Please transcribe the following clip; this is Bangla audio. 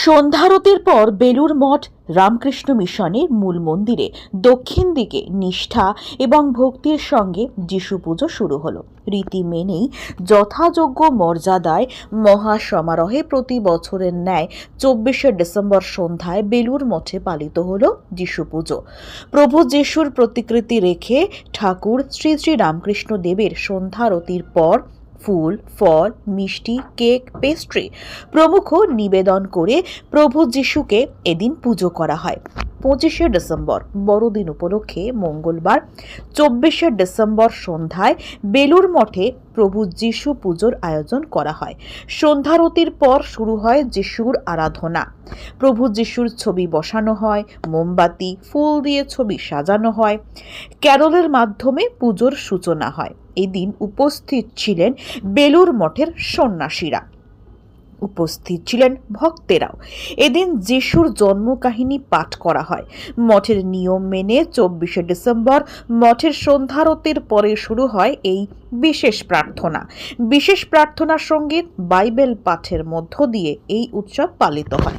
সন্ধ্যারতির পর বেলুর মঠ রামকৃষ্ণ মিশনের মূল মন্দিরে দক্ষিণ দিকে নিষ্ঠা এবং ভক্তির সঙ্গে যিশু পুজো শুরু হলো। রীতি মেনেই যথাযোগ্য মর্যাদায় মহাসমারোহে প্রতি বছরের ন্যায় 24শে ডিসেম্বর সন্ধ্যায় বেলুর মঠে পালিত হলো যিশু পুজো। প্রভু যিশুর প্রতিকৃতি রেখে ঠাকুর শ্রী শ্রী রামকৃষ্ণ দেবের সন্ধ্যারতির পর ফুল, ফল, মিষ্টি, কেক, পেস্ট্রি প্রমুখ নিবেদন করে প্রভু যিশুকে এদিন পুজো করা হয়। 25শে ডিসেম্বর বড়দিন উপলক্ষে মঙ্গলবার 24শে ডিসেম্বর সন্ধ্যায় বেলুর মঠে প্রভু যিশু পুজোর আয়োজন করা হয়। সন্ধ্যারতির পর শুরু হয় যিশুর আরাধনা। প্রভু যিশুর ছবি বসানো হয়, মোমবাতি, ফুল দিয়ে ছবি সাজানো হয়, ক্যারলের মাধ্যমে পুজোর সূচনা হয়। এদিন উপস্থিত ছিলেন বেলুর মঠের সন্ন্যাসীরা, উপস্থিত ছিলেন ভক্তেরাও। এদিন যিশুর জন্মকাহিনী পাঠ করা হয়। মঠের নিয়ম মেনে 24শে ডিসেম্বর মঠের সন্ধ্যারতির পরে শুরু হয় এই বিশেষ প্রার্থনা। বিশেষ প্রার্থনা সঙ্গীত, বাইবেল পাঠের মধ্য দিয়ে এই উৎসব পালিত হয়।